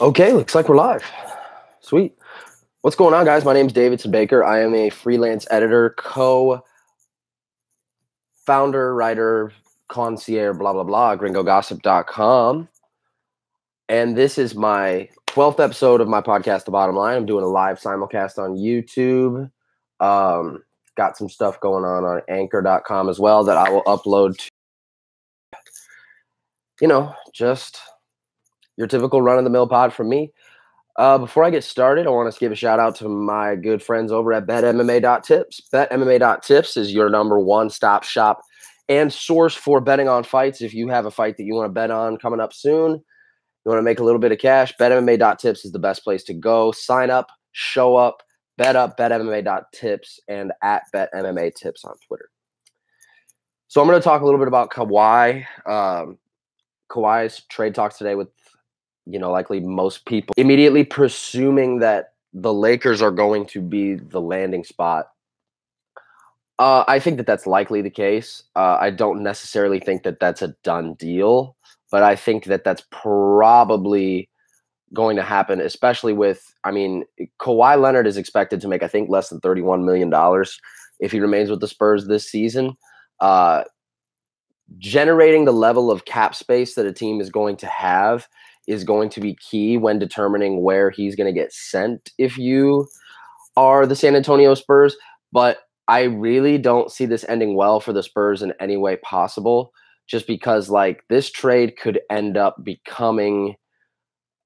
Okay, looks like we're live. Sweet. What's going on, guys? My name's Davidson Baker. I am a freelance editor, co-founder, writer, concierge, blah, blah, blah, gringogossip.com. And this is my 12th episode of my podcast, The Bottom Line. I'm doing a live simulcast on YouTube. Got some stuff going on anchor.com as well that I will upload to, just your typical run-of-the-mill pod from me. Before I get started, I want to give a shout out to my good friends over at BetMMA.Tips. BetMMA.Tips is your number one stop shop and source for betting on fights. If you have a fight that you want to bet on coming up soon, you want to make a little bit of cash, BetMMA.Tips is the best place to go. Sign up, show up, bet up, BetMMA.Tips, and at BetMMA.Tips on Twitter. So I'm going to talk a little bit about Kawhi. Kawhi's trade talks today with likely most people immediately presuming that the Lakers are going to be the landing spot. I think that that's likely the case. I don't necessarily think that that's a done deal, but I think that that's probably going to happen, especially with, Kawhi Leonard is expected to make, I think, less than $31 million if he remains with the Spurs this season. Generating the level of cap space that a team is going to have is going to be key when determining where he's going to get sent if you are the San Antonio Spurs. But I really don't see this ending well for the Spurs in any way possible, just because this trade could end up becoming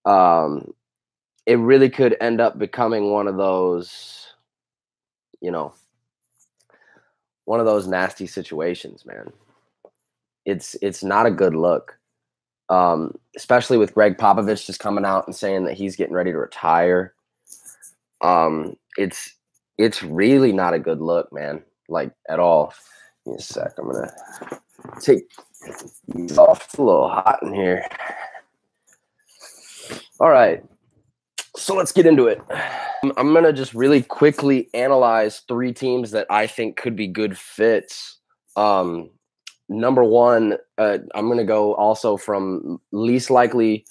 it really could end up becoming one of those nasty situations, man. It's not a good look. Especially with Greg Popovich just coming out and saying that he's getting ready to retire. It's really not a good look, man, at all. Give me a sec. I'm going to take these off. It's a little hot in here. All right. So let's get into it. I'm going to just really quickly analyze three teams that I think could be good fits. Number one, I'm going to go also from least likely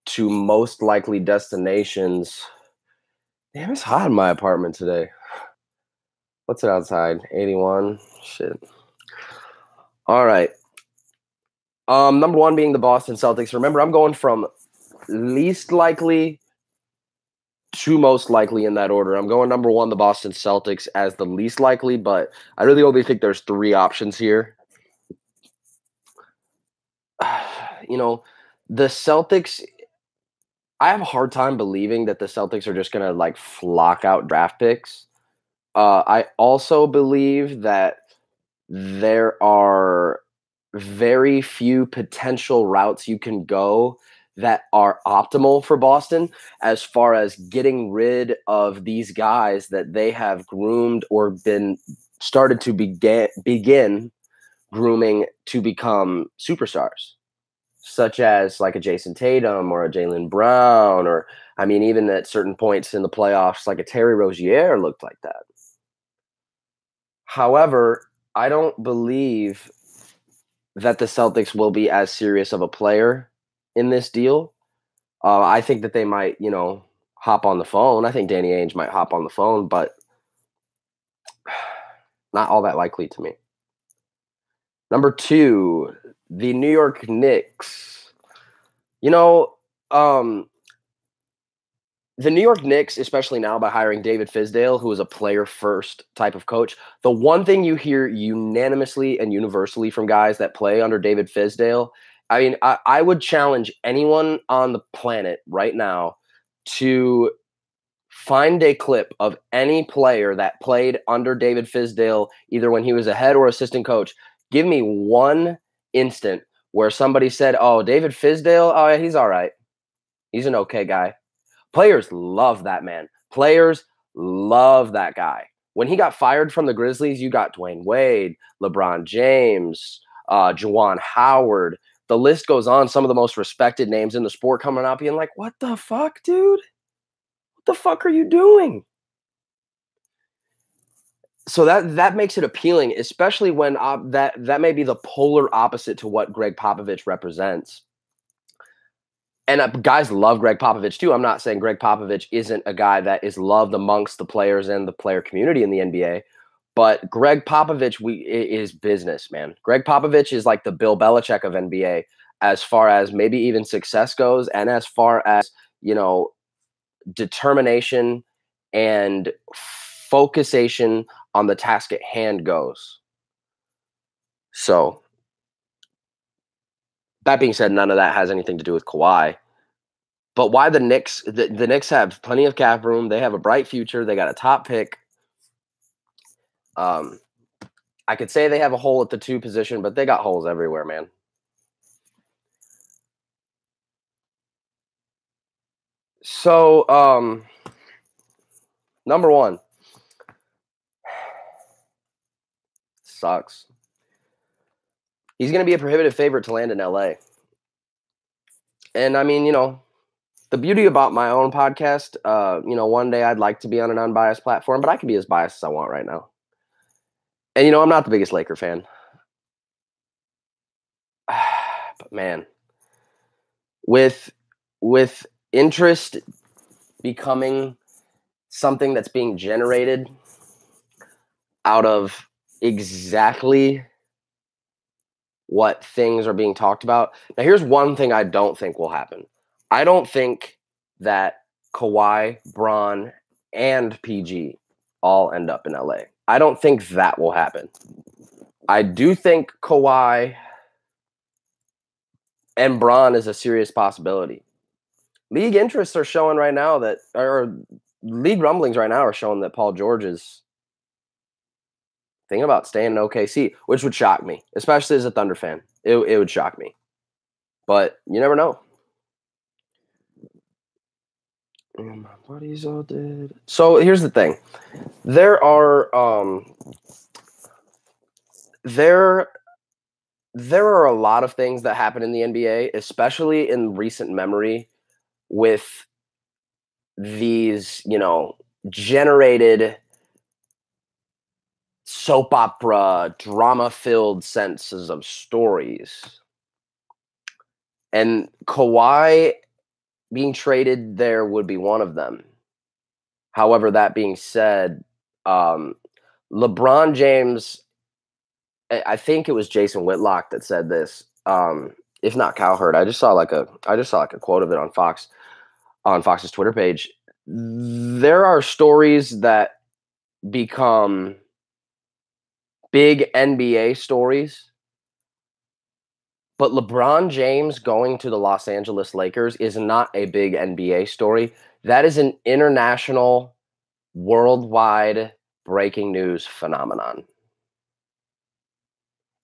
to most likely destinations. Damn, it's hot in my apartment today. What's it outside? 81? Shit. All right. Number one being the Boston Celtics. Remember, I'm going from least likely to most likely in that order. I'm going number one, the Boston Celtics, as the least likely, but I really only think there's three options here. The Celtics, I have a hard time believing that the Celtics are just going to flock out draft picks. I also believe that there are very few potential routes you can go that are optimal for Boston as far as getting rid of these guys that they have groomed or been started to begin grooming to become superstars, such as a Jason Tatum or a Jaylen Brown, or even at certain points in the playoffs, a Terry Rozier looked like that. However, I don't believe that the Celtics will be as serious of a player in this deal. I think that they might, hop on the phone. I think Danny Ainge might hop on the phone, but not all that likely to me. Number two, the New York Knicks. The New York Knicks, especially now by hiring David Fizdale, who is a player-first type of coach, the one thing you hear unanimously and universally from guys that play under David Fizdale, I would challenge anyone on the planet right now to find a clip of any player that played under David Fizdale, either when he was a head or assistant coach. Give me one instant where somebody said, oh, David Fizdale, oh, yeah, he's all right. He's an okay guy. Players love that man. Players love that guy. When he got fired from the Grizzlies, you got Dwayne Wade, LeBron James, Juwan Howard. The list goes on. Some of the most respected names in the sport coming out being like, what the fuck, dude? What the fuck are you doing? So that makes it appealing, especially when that may be the polar opposite to what Greg Popovich represents. And guys love Greg Popovich too. I'm not saying Greg Popovich isn't a guy that is loved amongst the players and the player community in the NBA. But Greg Popovich is business, man. Greg Popovich is like the Bill Belichick of NBA as far as maybe even success goes, and as far as, determination and focusation on the task at hand goes. So that being said, none of that has anything to do with Kawhi. But why the Knicks? The Knicks have plenty of cap room. They have a bright future. They got a top pick. I could say they have a hole at the 2 position, but they got holes everywhere, man. So, number 1. Sucks. He's going to be a prohibitive favorite to land in LA. And I mean, the beauty about my own podcast, one day I'd like to be on an unbiased platform, but I can be as biased as I want right now. And, I'm not the biggest Laker fan. But man, with interest becoming something that's being generated out of exactly what things are being talked about. Now, here's one thing I don't think will happen. I don't think that Kawhi, Bron, and PG all end up in LA. I don't think that will happen. I do think Kawhi and Bron is a serious possibility. League interests are showing right now that, or league rumblings right now are showing that Paul George is thinking about staying in OKC, which would shock me, especially as a Thunder fan. It would shock me. But you never know. And my buddies all dead. So here's the thing. There are a lot of things that happen in the NBA, especially in recent memory, with these, generated soap opera, drama-filled senses of stories. And Kawhi being traded there would be one of them. However, that being said, LeBron James, I think it was Jason Whitlock that said this. If not Cowherd, I just saw like a quote of it on Fox's Twitter page. There are stories that become big NBA stories, but LeBron James going to the Los Angeles Lakers is not a big NBA story. That is an international, worldwide breaking news phenomenon.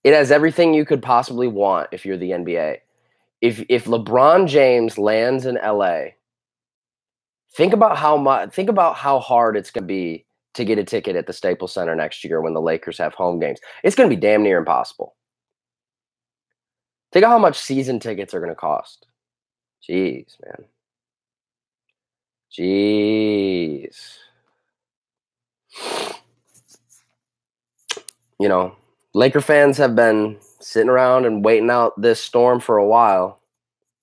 It has everything you could possibly want if you're the NBA. If LeBron James lands in LA, think about how hard it's going to be to get a ticket at the Staples Center next year when the Lakers have home games. It's going to be damn near impossible. Think of how much season tickets are going to cost. Jeez, man. Jeez. Laker fans have been sitting around and waiting out this storm for a while,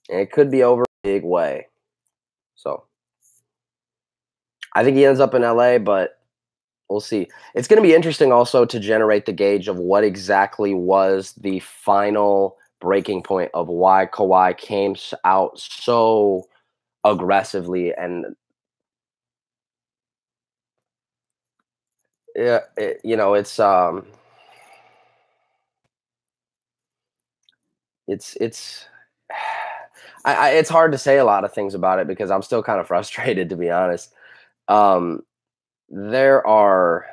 and it could be over a big way. So I think he ends up in LA, but we'll see. It's going to be interesting also to generate the gauge of what exactly was the final breaking point of why Kawhi came out so aggressively. And yeah, it's it's hard to say a lot of things about it because I'm still kind of frustrated, to be honest. There are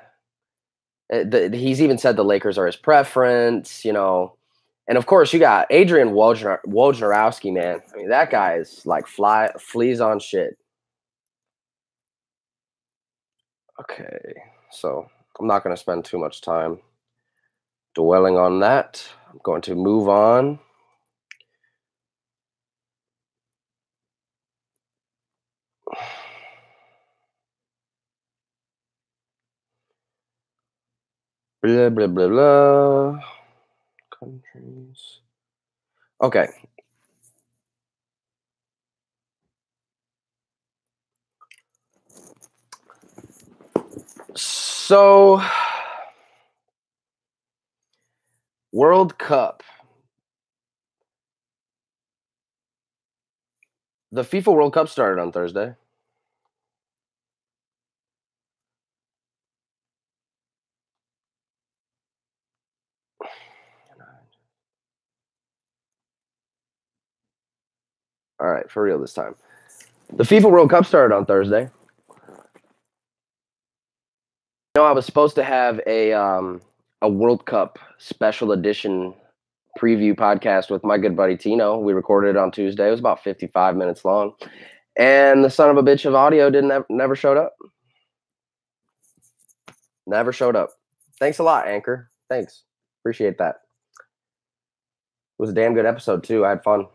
he's even said the Lakers are his preference, and of course you got Adrian Wojnarowski, man. I mean, that guy is like fleas on shit. Okay, so I'm not going to spend too much time dwelling on that. I'm going to move on. Blah, blah, blah, blah. Countries. Okay. So, World Cup. The FIFA World Cup started on Thursday. All right, for real this time. The FIFA World Cup started on Thursday. I was supposed to have a World Cup special edition preview podcast with my good buddy Tino. We recorded it on Tuesday. It was about 55 minutes long. And the son of a bitch of audio never showed up. Never showed up. Thanks a lot, Anchor. Thanks. Appreciate that. It was a damn good episode, too. I had fun.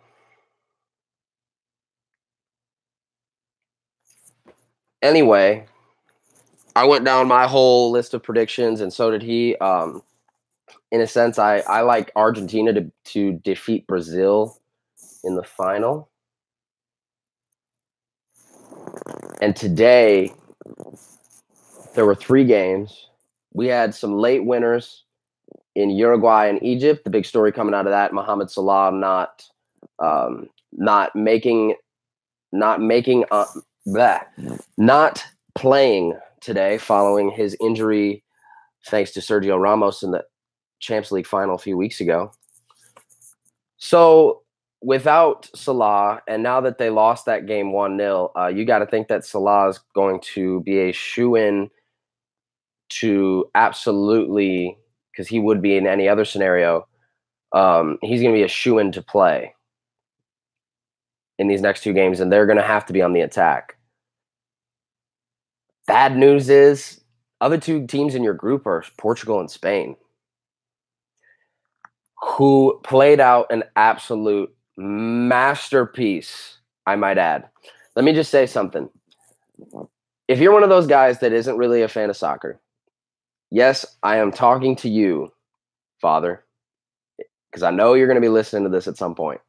Anyway, I went down my whole list of predictions, and so did he. In a sense, I like Argentina to defeat Brazil in the final. And today, there were 3 games. We had some late winners in Uruguay and Egypt. The big story coming out of that, Mohamed Salah not playing today following his injury, thanks to Sergio Ramos in the Champions League final a few weeks ago. So without Salah, and now that they lost that game 1-0, you got to think that Salah is going to be a shoo-in to absolutely, because he would be in any other scenario, he's going to be a shoo-in to play in these next 2 games, and they're going to have to be on the attack. Bad news is, other 2 teams in your group are Portugal and Spain, who played out an absolute masterpiece, I might add. Let me just say something. If you're one of those guys that isn't really a fan of soccer, yes, I am talking to you, Father, because I know you're going to be listening to this at some point.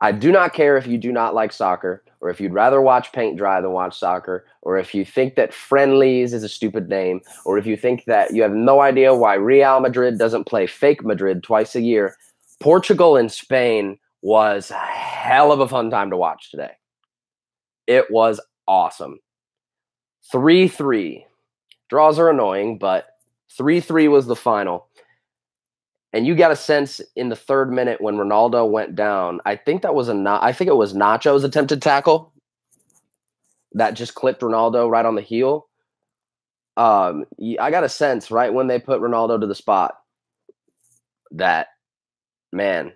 I do not care if you do not like soccer, or if you'd rather watch paint dry than watch soccer, or if you think that friendlies is a stupid name, or if you think that you have no idea why Real Madrid doesn't play fake Madrid twice a year. Portugal and Spain was a hell of a fun time to watch today. It was awesome. 3-3. Draws are annoying, but 3-3 was the final. And you got a sense in the 3rd minute when Ronaldo went down. I think it was Nacho's attempted tackle that just clipped Ronaldo right on the heel. I got a sense right when they put Ronaldo to the spot that, man,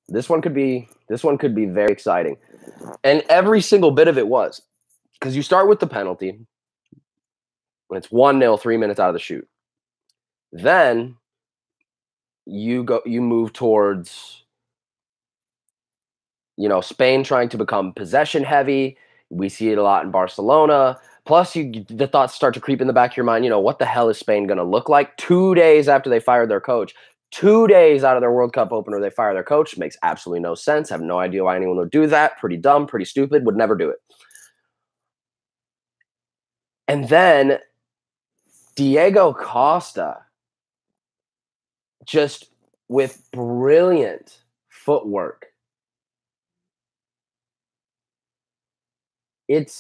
this one could be very exciting. And every single bit of it was, because you start with the penalty when it's 1-0, 3 minutes out of the shoot. Then you move towards, Spain trying to become possession heavy. We see it a lot in Barcelona. Plus, the thoughts start to creep in the back of your mind. What the hell is Spain going to look like 2 days after they fired their coach? 2 days out of their World Cup opener, they fire their coach. Makes absolutely no sense. Have no idea why anyone would do that. Pretty dumb, pretty stupid. Would never do it. And then Diego Costa, just with brilliant footwork. It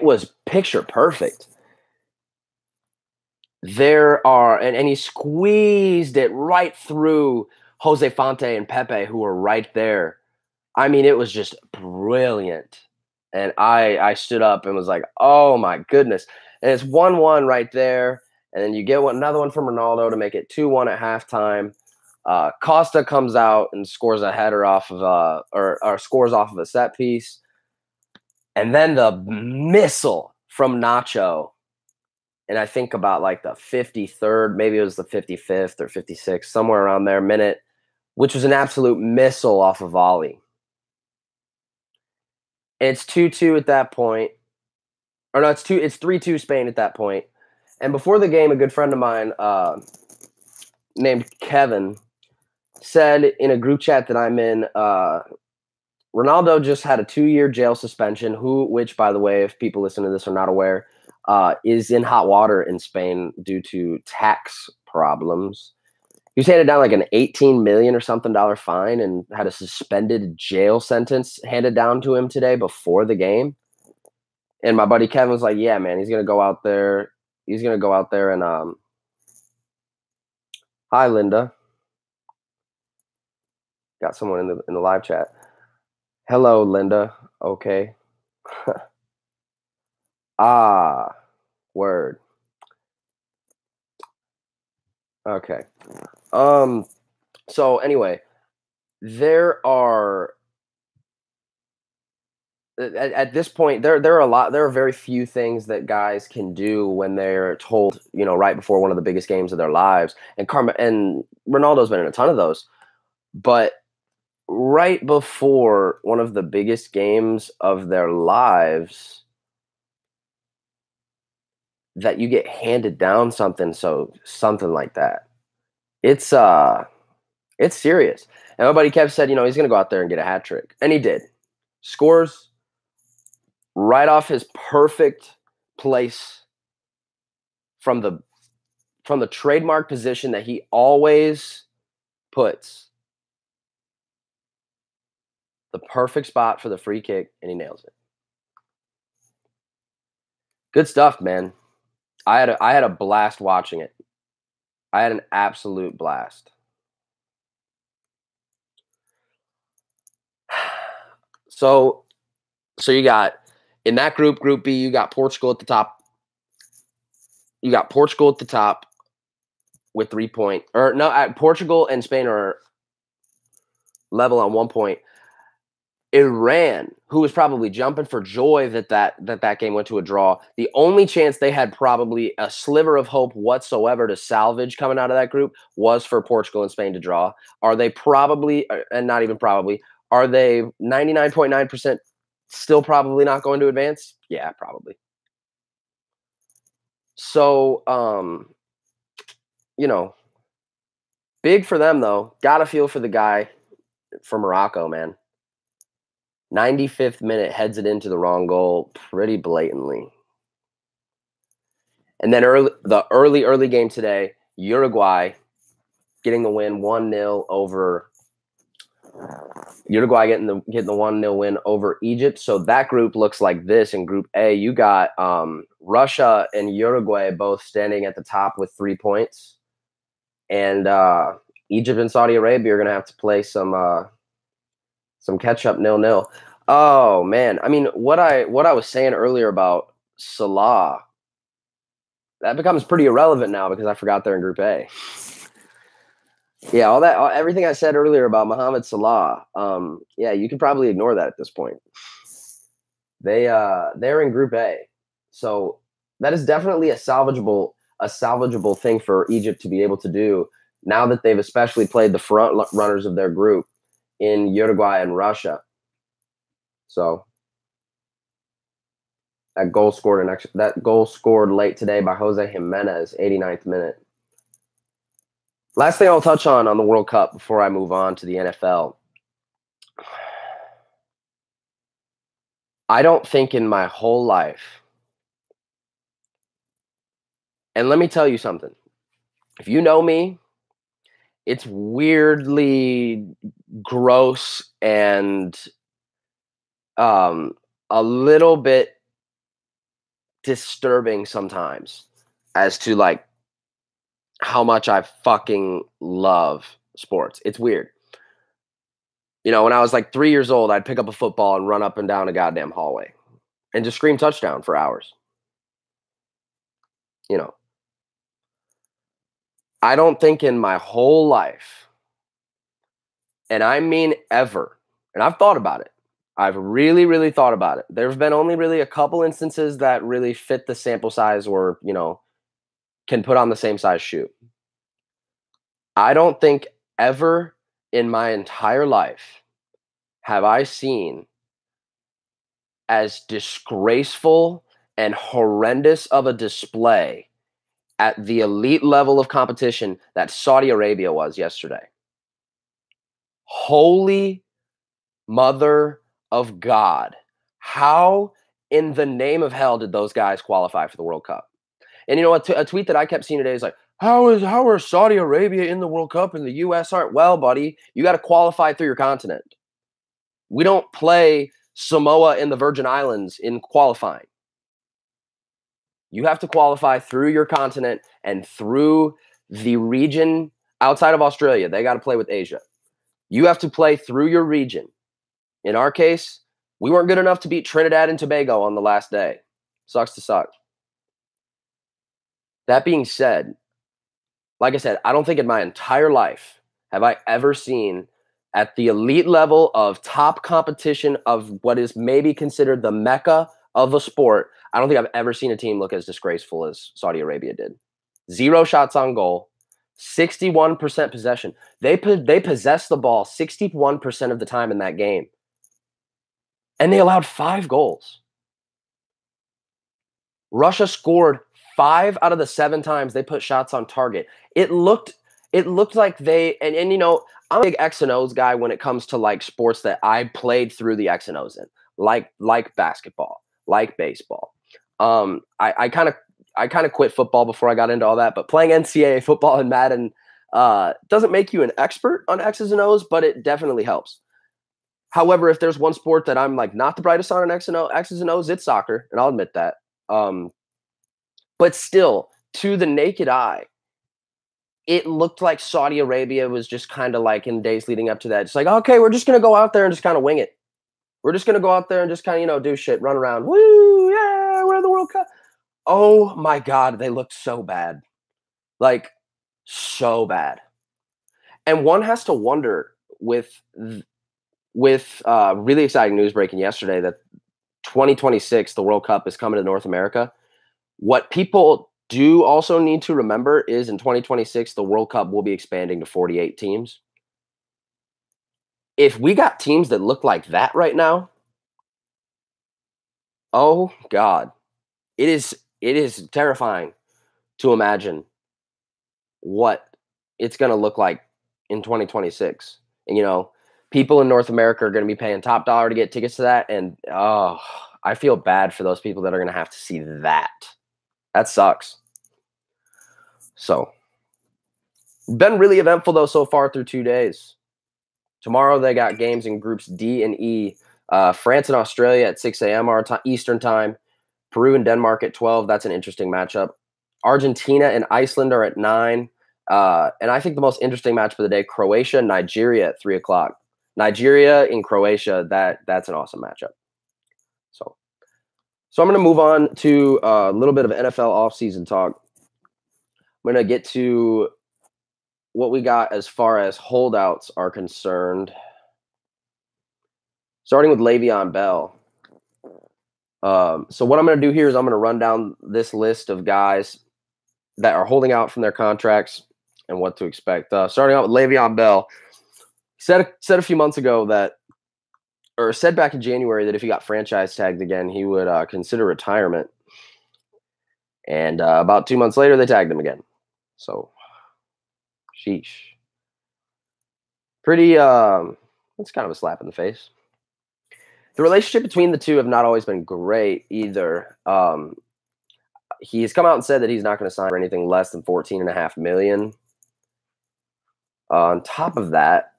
was picture perfect. And he squeezed it right through Jose Fonte and Pepe, who were right there. I mean, it was just brilliant. And I stood up and was like, oh my goodness. And it's 1-1 right there. And then you get another one from Ronaldo to make it 2-1 at halftime. Costa comes out and scores a header off of or scores off of a set piece. And then the missile from Nacho. And I think about like the 53rd, maybe it was the 55th or 56th, somewhere around there, minute, which was an absolute missile off a volley. It's 2-2 at that point. Or no, it's 3-2 Spain at that point. And before the game, a good friend of mine named Kevin said in a group chat that I'm in, Ronaldo just had a 2-year jail suspension, which, by the way, if people listening to this are not aware, is in hot water in Spain due to tax problems. He was handed down like an $18 million or something fine and had a suspended jail sentence handed down to him today before the game. And my buddy Kevin was like, "Yeah, man, he's gonna go out there. He's gonna go out there and hi, Linda. Got someone in the live chat. Hello, Linda. Okay. Ah, word. Okay. So anyway, there are at this point there are very few things that guys can do when they're told, right before one of the biggest games of their lives. And Ronaldo's been in a ton of those. But right before one of the biggest games of their lives, that you get handed down something like that. It's serious. And my buddy Kev said, he's gonna go out there and get a hat trick. And he did. Scores right off his perfect place from the trademark position that he always puts. The perfect spot for the free kick, and he nails it. Good stuff, man. I had a blast watching it. I had an absolute blast. So you got in that group, Group B, you got Portugal at the top. You got Portugal at the top with 3 points. Or no, Portugal and Spain are level on 1 point. Iran, who was probably jumping for joy that game went to a draw. The only chance they had probably a sliver of hope whatsoever to salvage coming out of that group was for Portugal and Spain to draw. Are they probably, and not even probably, are they 99.9% still probably not going to advance? Yeah, probably. So, big for them, though. Gotta feel for the guy from Morocco, man. 95th minute, heads it into the wrong goal pretty blatantly. And then early game today, Uruguay getting the win 1-0 over Uruguay getting the 1-0 win over Egypt. So that group looks like this. In Group A, you got Russia and Uruguay both standing at the top with 3 points. And Egypt and Saudi Arabia are going to have to play some catch-up 0-0. Oh, man. I mean, what I was saying earlier about Salah, that becomes pretty irrelevant now because I forgot they're in Group A. Yeah, everything I said earlier about Mohamed Salah, yeah, you can probably ignore that at this point. They're in Group A. So that is definitely a salvageable thing for Egypt to be able to do now that they've especially played the front runners of their group in Uruguay and Russia. So that goal scored late today by Jose Jimenez, 89th minute. Last thing I'll touch on the World Cup before I move on to the NFL. I don't think in my whole life, and let me tell you something. If you know me, it's weirdly gross and a little bit disturbing sometimes as to like how much I fucking love sports. It's weird. When I was like 3 years old, I'd pick up a football and run up and down a goddamn hallway and just scream touchdown for hours. I don't think in my whole life, and I mean ever, and I've thought about it. I've really, really thought about it. There's been only really a couple instances that really fit the sample size or, can put on the same size shoe. I don't think ever in my entire life have I seen as disgraceful and horrendous of a display at the elite level of competition that Saudi Arabia was yesterday. Holy mother of God. How in the name of hell did those guys qualify for the World Cup? And you know what? A tweet that I kept seeing today is like, how are Saudi Arabia in the World Cup and the U.S. aren't? Well, buddy, you got to qualify through your continent. We don't play Samoa and the Virgin Islands in qualifying. You have to qualify through your continent and through the region outside of Australia. They got to play with Asia. You have to play through your region. In our case, we weren't good enough to beat Trinidad and Tobago on the last day. Sucks to suck. That being said, like I said, I don't think in my entire life have I ever seen at the elite level of top competition of what is maybe considered the mecca of a sport, I don't think I've ever seen a team look as disgraceful as Saudi Arabia did. 0 shots on goal, 61% possession. They possessed the ball 61% of the time in that game. And they allowed 5 goals. Russia scored 5 out of the 7 times they put shots on target. It looked like they and you know, I'm a big X and O's guy when it comes to like sports that I played through the X and O's in, like basketball, like baseball. I kind of quit football before I got into all that, but playing NCAA football and Madden doesn't make you an expert on X's and O's, but it definitely helps. However, if there's one sport that I'm like not the brightest on X's and O's, it's soccer, and I'll admit that. But still, to the naked eye, it looked like Saudi Arabia was just kind of like in days leading up to that. It's like, okay, we're just going to go out there and just kind of wing it. We're just going to go out there and just kind of, do shit, run around. Woo, yeah, we're in the World Cup. Oh my God, they looked so bad. Like, so bad. And one has to wonder with really exciting news breaking yesterday that 2026, the World Cup is coming to North America. What people do also need to remember is in 2026, the World Cup will be expanding to 48 teams. If we got teams that look like that right now, oh God, it is terrifying to imagine what it's going to look like in 2026. And, people in North America are going to be paying top dollar to get tickets to that. And, I feel bad for those people that are going to have to see that. That sucks. So, been really eventful, though, so far through 2 days. Tomorrow, they got games in groups D and E. France and Australia at 6 a.m. Eastern time. Peru and Denmark at 12. That's an interesting matchup. Argentina and Iceland are at 9. And I think the most interesting match of the day, Croatia, Nigeria at 3 o'clock. Nigeria in Croatia, that's an awesome matchup. So I'm going to move on to a little bit of NFL offseason talk. I'm going to get to what we got as far as holdouts are concerned. Starting with Le'Veon Bell. So what I'm going to do here is I'm going to run down this list of guys that are holding out from their contracts and what to expect. Starting out with Le'Veon Bell. Said a few months ago said back in January that if he got franchise tagged again, he would consider retirement. And about 2 months later, they tagged him again. So, sheesh. Pretty, it's kind of a slap in the face. The relationship between the two have not always been great either. He's come out and said that he's not going to sign for anything less than $14.5 million. On top of that,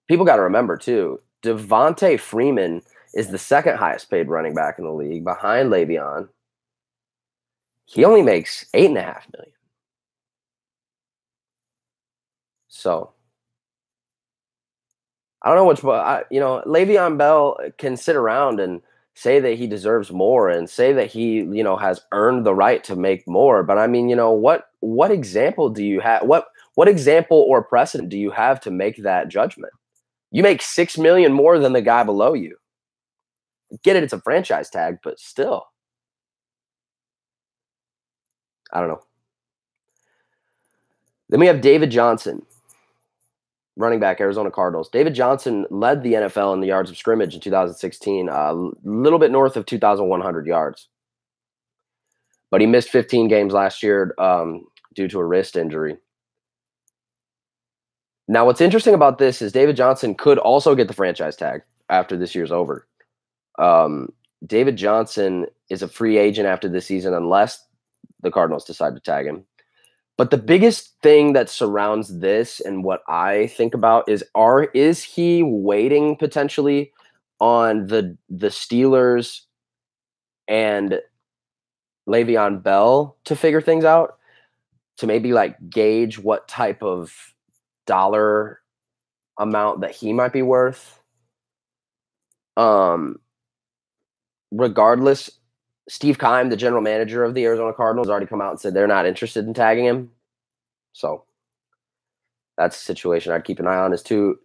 people got to remember too, Devontae Freeman is the second highest paid running back in the league behind Le'Veon. He only makes $8.5 million. So I don't know Le'Veon Bell can sit around and say that he deserves more and say that he, has earned the right to make more. But I mean, what example do you have? What example or precedent do you have to make that judgment? You make $6 million more than the guy below you. Get it, it's a franchise tag, but still. I don't know. Then we have David Johnson. running back, Arizona Cardinals. David Johnson led the NFL in the yards of scrimmage in 2016, a little bit north of 2,100 yards. But he missed 15 games last year due to a wrist injury. Now, what's interesting about this is David Johnson could also get the franchise tag after this year's over. David Johnson is a free agent after this season unless the Cardinals decide to tag him. But the biggest thing that surrounds this and what I think about is he waiting potentially on the Steelers and Le'Veon Bell to figure things out, to maybe like gauge what type of dollar amount that he might be worth? Regardless, Steve Keim, the general manager of the Arizona Cardinals, has already come out and said they're not interested in tagging him. So that's a situation I'd keep an eye on. Is to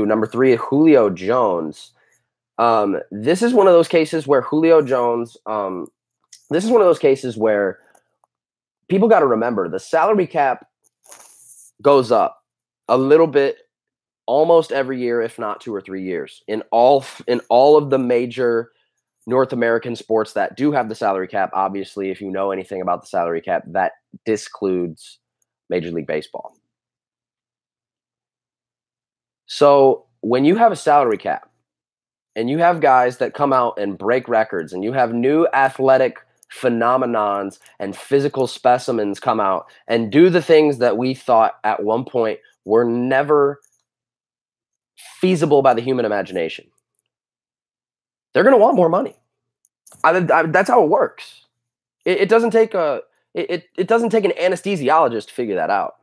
number 3, Julio Jones. This is one of those cases where Julio Jones. This is one of those cases where people got to remember the salary cap goes up a little bit almost every year, if not 2 or 3 years, in all of the major North American sports that do have the salary cap. Obviously, if you know anything about the salary cap, that discludes Major League Baseball. So when you have a salary cap and you have guys that come out and break records and you have new athletic phenomenons and physical specimens come out and do the things that we thought at one point were never feasible by the human imagination, they're going to want more money. That's how it works. It doesn't take it doesn't take an anesthesiologist to figure that out.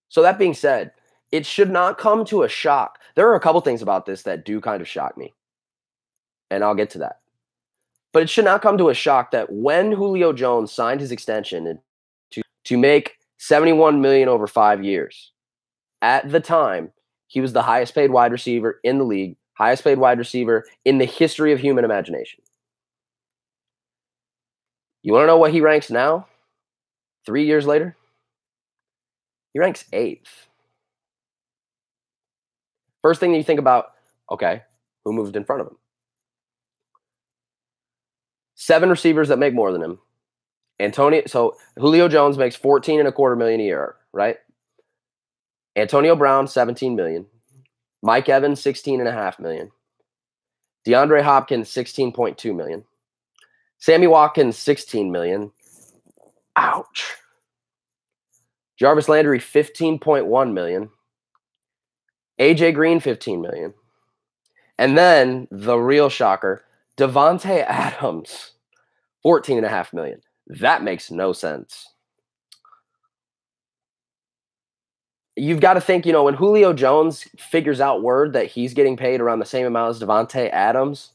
So that being said, it should not come to a shock. There are a couple things about this that do kind of shock me, and I'll get to that. But it should not come to a shock that when Julio Jones signed his extension to make $71 million over 5 years, at the time, he was the highest paid wide receiver in the league, highest paid wide receiver in the history of human imagination. You want to know what he ranks now? 3 years later? He ranks 8th. First thing you think about, okay, who moved in front of him? 7 receivers that make more than him. So Julio Jones makes $14.25 million a year, right? Antonio Brown, $17 million. Mike Evans, $16.5 million. DeAndre Hopkins, $16.2 million. Sammy Watkins, $16 million. Ouch. Jarvis Landry, $15.1 million. AJ Green, $15 million. And then the real shocker, Davante Adams, $14.5 million. That makes no sense. You've got to think, when Julio Jones figures out word that he's getting paid around the same amount as Davante Adams,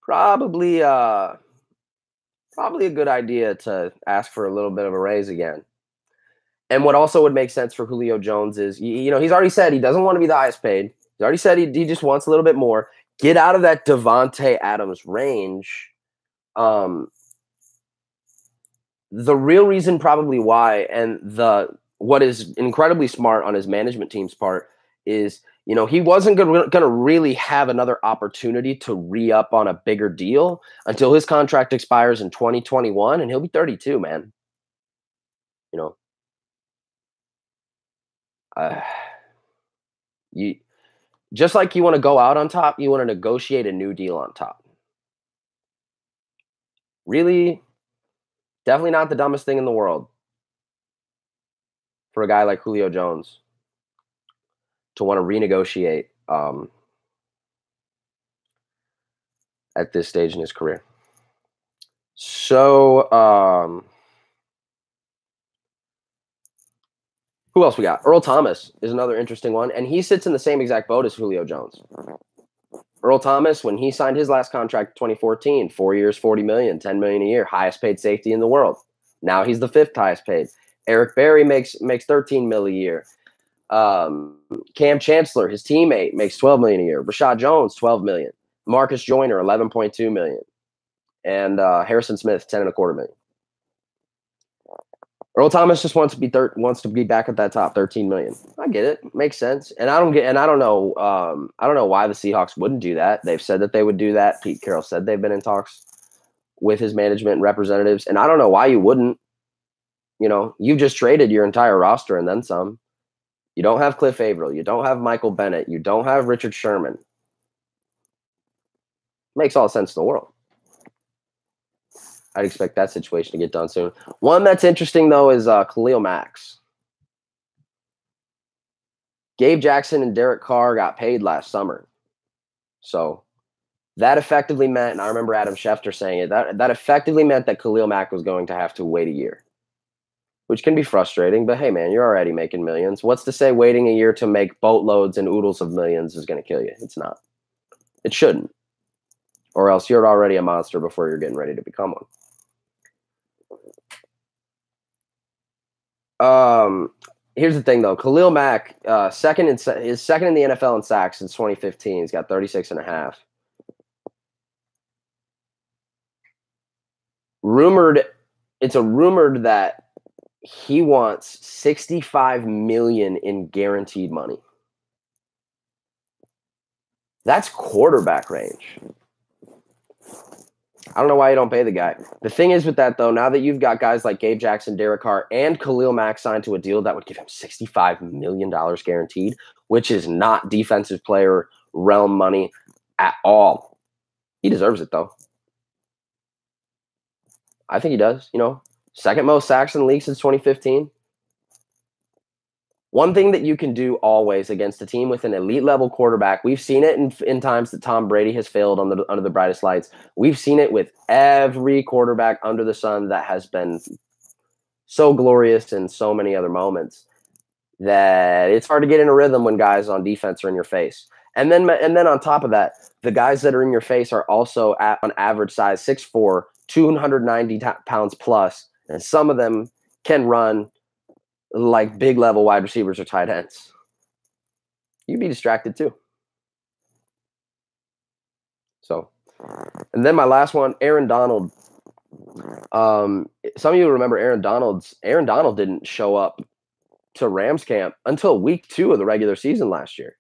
probably a good idea to ask for a little bit of a raise again. And what also would make sense for Julio Jones is, he's already said he doesn't want to be the highest paid. He's already said he just wants a little bit more. Get out of that Davante Adams range. The real reason probably why, and what is incredibly smart on his management team's part is, he wasn't going to really have another opportunity to re-up on a bigger deal until his contract expires in 2021, and he'll be 32, man. You just like you want to go out on top, you want to negotiate a new deal on top. Really, definitely not the dumbest thing in the world for a guy like Julio Jones to want to renegotiate at this stage in his career. So, who else we got? Earl Thomas is another interesting one, and he sits in the same exact boat as Julio Jones. Earl Thomas, when he signed his last contract in 2014, 4 years, $40 million, $10 million a year, highest paid safety in the world. Now he's the 5th highest paid. Eric Berry makes $13 million a year. Cam Chancellor, his teammate, makes $12 million a year. Rashad Jones, $12 million. Marcus Joyner, $11.2 million. And Harrison Smith, $10.25 million. Earl Thomas just wants to be back at that top 13 million. I get it. Makes sense. And I don't know why the Seahawks wouldn't do that. They've said that they would do that. Pete Carroll said they've been in talks with his management and representatives, and I don't know why you wouldn't. You know, you've just traded your entire roster and then some. You don't have Cliff Averill. You don't have Michael Bennett. You don't have Richard Sherman. Makes all sense in the world. I'd expect that situation to get done soon. One that's interesting, though, is Khalil Max. Gabe Jackson and Derek Carr got paid last summer. So that effectively meant, and I remember Adam Schefter saying it, that effectively meant that Khalil Mack was going to have to wait a year, which can be frustrating. But, hey, man, you're already making millions. What's to say waiting a year to make boatloads and oodles of millions is going to kill you? It's not. It shouldn't. Or else you're already a monster before you're getting ready to become one. Here's the thing, though. Khalil Mack, is second in the NFL in sacks since 2015. He's got 36.5. It's rumored that he wants $65 million in guaranteed money. That's quarterback range. I don't know why you don't pay the guy. The thing is with that, though, now that you've got guys like Gabe Jackson, Derek Carr, and Khalil Mack signed to a deal that would give him $65 million guaranteed, which is not defensive player realm money at all. He deserves it, though. I think he does. You know, second most sacks in the league since 2015. One thing that you can do always against a team with an elite level quarterback, we've seen it in times that Tom Brady has failed under the brightest lights. We've seen it with every quarterback under the sun that has been so glorious in so many other moments that it's hard to get in a rhythm when guys on defense are in your face. And then on top of that, the guys that are in your face are also on average size 6'4", 290 pounds plus, and some of them can run like big level wide receivers or tight ends. You'd be distracted too. So, and then my last one, Aaron Donald. Some of you remember Aaron Donald didn't show up to Rams camp until week 2 of the regular season last year.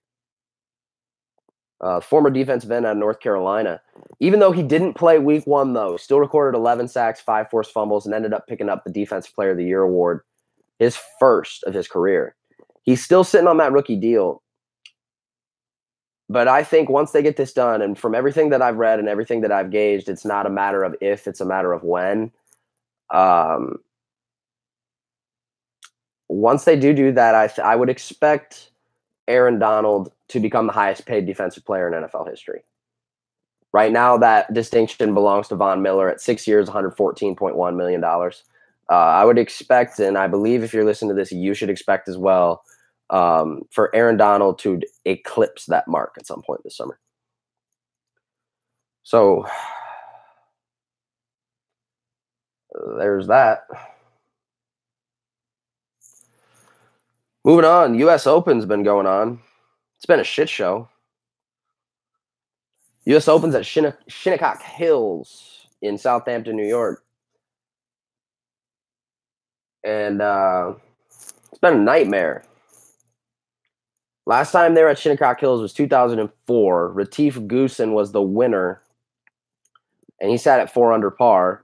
Former defensive end out of North Carolina. Even though he didn't play week 1, though, still recorded 11 sacks, 5 forced fumbles, and ended up picking up the Defensive Player of the Year award, his first of his career. He's still sitting on that rookie deal. But I think once they get this done, and from everything that I've read and everything that I've gauged, it's not a matter of if, it's a matter of when. Once they do that, I would expect Aaron Donald to become the highest paid defensive player in NFL history. Right now, that distinction belongs to Von Miller at 6 years, $114.1 million. I would expect, and I believe if you're listening to this, you should expect as well, for Aaron Donald to eclipse that mark at some point this summer. So there's that. Moving on, U.S. Open's been going on. It's been a shit show. U.S. Open's at Shinnecock Hills in Southampton, New York. And it's been a nightmare. Last time they were at Shinnecock Hills was 2004. Retief Goosen was the winner, and he sat at 4 under par.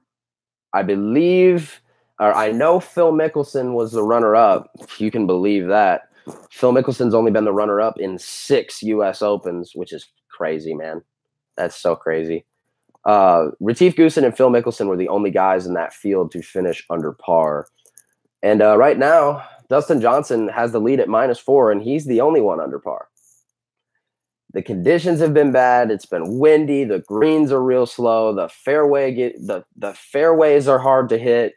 I know Phil Mickelson was the runner-up, if you can believe that. Phil Mickelson's only been the runner-up in 6 U.S. Opens, which is crazy, man. That's so crazy. Retief Goosen and Phil Mickelson were the only guys in that field to finish under par. And right now, Dustin Johnson has the lead at -4, and he's the only one under par. The conditions have been bad. It's been windy. The greens are real slow. The fairways are hard to hit.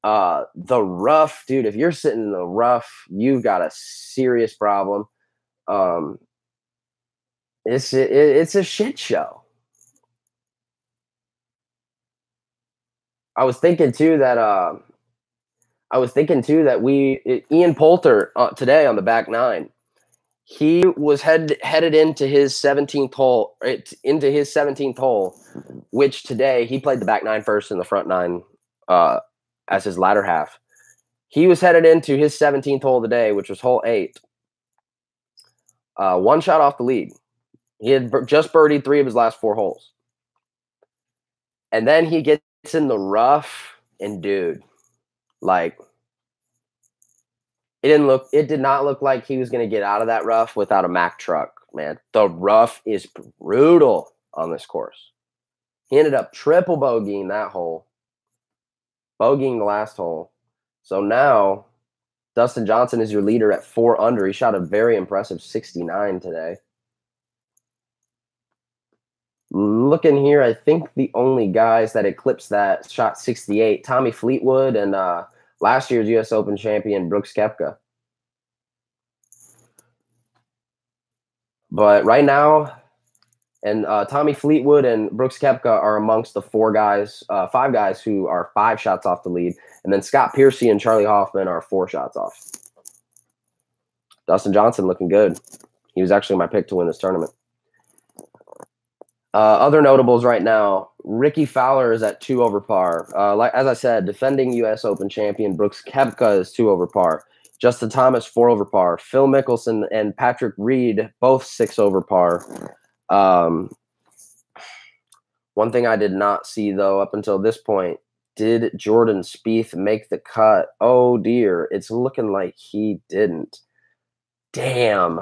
The rough, dude, if you're sitting in the rough, you've got a serious problem. It's a shit show. I was thinking too that Ian Poulter today on the back 9, he was headed into his 17th hole, which today he played the back 9 first and the front 9 as his latter half. He was headed into his 17th hole of the day, which was hole 8. One shot off the lead. He had just birdied 3 of his last 4 holes. And then he gets in the rough, and dude, like, it did not look like he was going to get out of that rough without a Mack truck, man. The rough is brutal on this course. He ended up triple bogeying that hole, bogeying the last hole. So now Dustin Johnson is your leader at 4 under. He shot a very impressive 69 today. Looking here, I think the only guys that eclipsed that shot 68, Tommy Fleetwood and last year's U.S. Open champion Brooks Koepka. But right now, and Tommy Fleetwood and Brooks Koepka are amongst the 5 guys who are 5 shots off the lead. And then Scott Piercy and Charlie Hoffman are 4 shots off. Dustin Johnson looking good. He was actually my pick to win this tournament. Other notables right now, Ricky Fowler is at 2 over par. As I said, defending U.S. Open champion Brooks Koepka is 2 over par. Justin Thomas, 4 over par. Phil Mickelson and Patrick Reed, both 6 over par. One thing I did not see, though, up until this point, did Jordan Spieth make the cut? Oh, dear. It's looking like he didn't. Damn.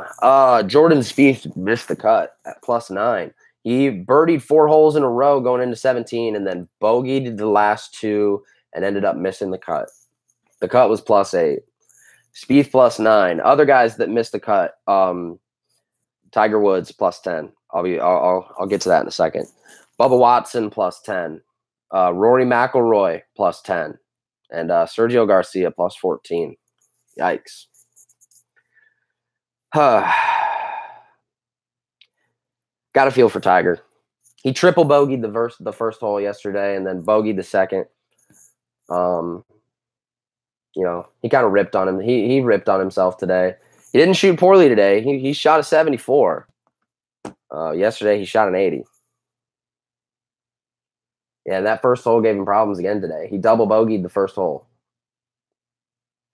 Jordan Spieth missed the cut at +9. He birdied 4 holes in a row going into 17 and then bogeyed the last 2 and ended up missing the cut. The cut was +8. Spieth +9. Other guys that missed the cut, Tiger Woods +10. I'll get to that in a second. Bubba Watson +10. Rory McIlroy +10. And Sergio Garcia +14. Yikes. Got a feel for Tiger. He triple bogeyed the first hole yesterday and then bogeyed the second. He kind of ripped on him. He ripped on himself today. He didn't shoot poorly today. He shot a 74. Yesterday he shot an 80. Yeah, and that first hole gave him problems again today. He double bogeyed the first hole.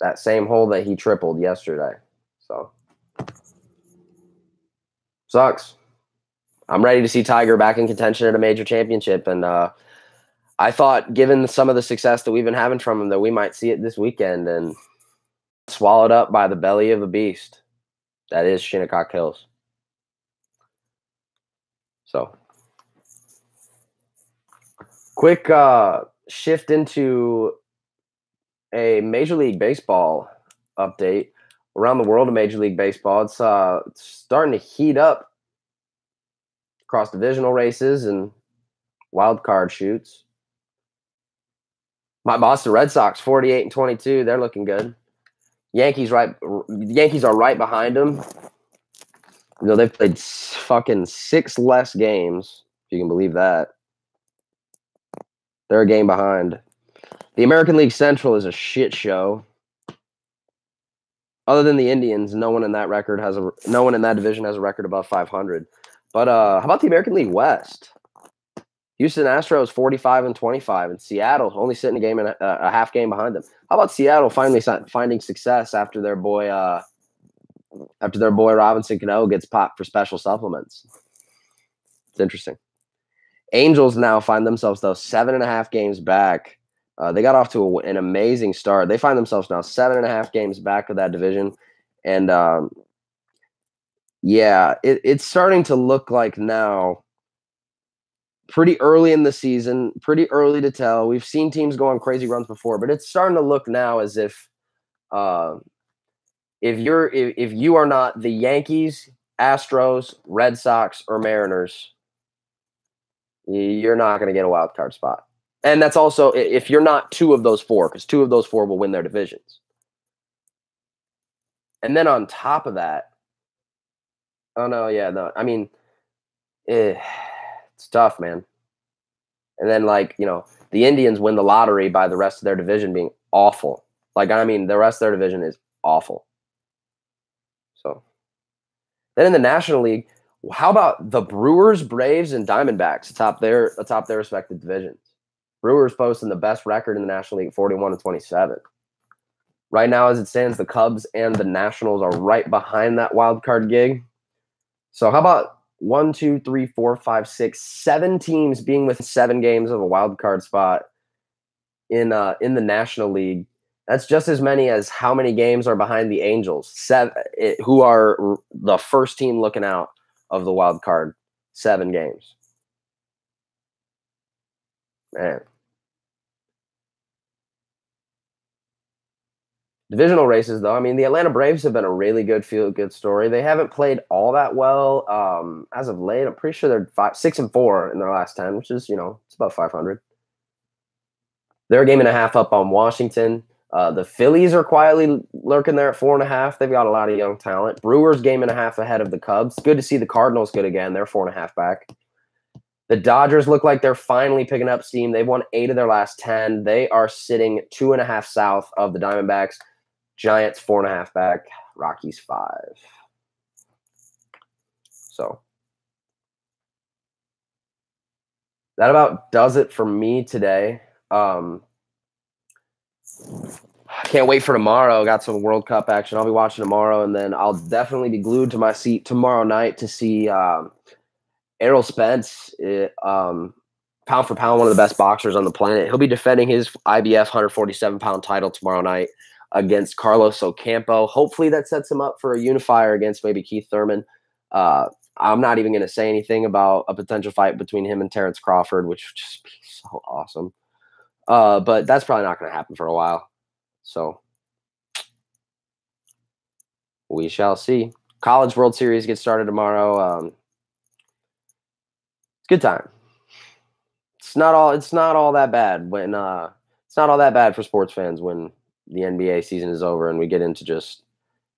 That same hole that he tripled yesterday. So sucks. I'm ready to see Tiger back in contention at a major championship. And I thought, given some of the success that we've been having from him, that we might see it this weekend and swallowed up by the belly of a beast. That is Shinnecock Hills. So, quick shift into a Major League Baseball update. Around the world of Major League Baseball, it's starting to heat up across divisional races and wild card shoots. My Boston Red Sox, 48-22. They're looking good. Yankees are right behind them. They've played fucking 6 less games, if you can believe that. They're a game behind. The American League Central is a shit show. Other than the Indians, no one in that division has a record above 500. But how about the American League West? Houston Astros 45-25, and Seattle only sitting a half game behind them. How about Seattle finally finding success after their boy Robinson Cano gets popped for special supplements? It's interesting. Angels now find themselves, though, 7.5 games back. They got off to an amazing start. They find themselves now 7.5 games back of that division. And, it's starting to look like now, pretty early in the season, pretty early to tell. We've seen teams go on crazy runs before, but it's starting to look now as if if you are not the Yankees, Astros, Red Sox, or Mariners, you're not going to get a wild card spot. And that's also if you're not 2 of those 4, because 2 of those 4 will win their divisions. And then on top of that, it's tough, man. And then, the Indians win the lottery by the rest of their division being awful. The rest of their division is awful. So, then in the National League, how about the Brewers, Braves, and Diamondbacks atop their respective divisions? Brewers posting the best record in the National League, 41-27. Right now, as it stands, the Cubs and the Nationals are right behind that wild card gig. So how about 1, 2, 3, 4, 5, 6, 7 teams being within 7 games of a wild card spot in the National League? That's just as many as how many games are behind the Angels, who are the first team looking out of the wild card. 7 games. Man. Divisional races, though. I mean, the Atlanta Braves have been a really good feel-good story. They haven't played all that well as of late. I'm pretty sure they're 6-4 in their last 10, which is, it's about 500. They're a game and a half up on Washington. The Phillies are quietly lurking there at 4.5. They've got a lot of young talent. Brewers game and a half ahead of the Cubs. Good to see the Cardinals good again. They're 4.5 back. The Dodgers look like they're finally picking up steam. They've won 8 of their last 10. They are sitting 2.5 south of the Diamondbacks. Giants 4.5 back. Rockies 5. So that about does it for me today. Can't wait for tomorrow. Got some World Cup action. I'll be watching tomorrow, and then I'll definitely be glued to my seat tomorrow night to see Errol Spence, pound for pound, one of the best boxers on the planet. He'll be defending his IBF 147-pound title tomorrow night against Carlos Ocampo. Hopefully that sets him up for a unifier against maybe Keith Thurman. I'm not even going to say anything about a potential fight between him and Terrence Crawford, which would just be so awesome. But that's probably not going to happen for a while. So we shall see. College World Series gets started tomorrow. It's a good time. It's not all that bad when it's not all that bad for sports fans when the NBA season is over and we get into just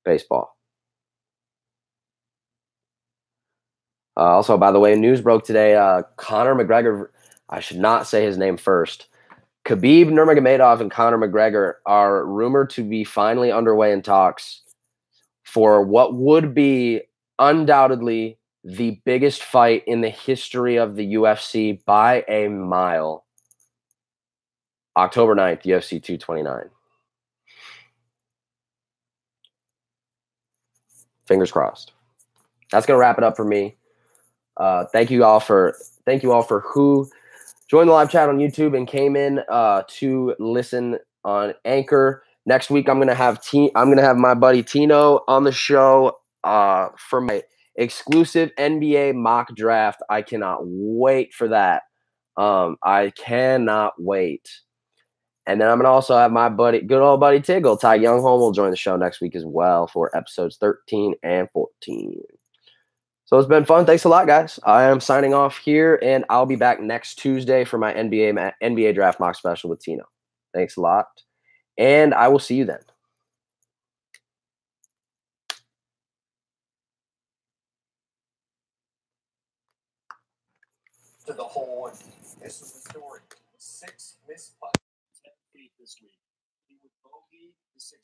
baseball. Also, by the way, news broke today. Conor McGregor, I should not say his name first. Khabib Nurmagomedov and Conor McGregor are rumored to be finally underway in talks for what would be undoubtedly the biggest fight in the history of the UFC by a mile. October 9th, UFC 229. Fingers crossed. That's going to wrap it up for me. Thank you all for who joined the live chat on YouTube and came in to listen on Anchor. Next week, I'm gonna have my buddy Tino on the show for my exclusive NBA mock draft. I cannot wait for that. I cannot wait. And then I'm gonna also have my good old buddy Tiggle, Ty Youngholm, will join the show next week as well for episodes 13 and 14. So it's been fun. Thanks a lot, guys. I am signing off here, and I'll be back next Tuesday for my NBA draft mock special with Tino. Thanks a lot, and I will see you then. To the whole, this is the story. 6 missed putts, 10 feet this week. He would bogey the 6.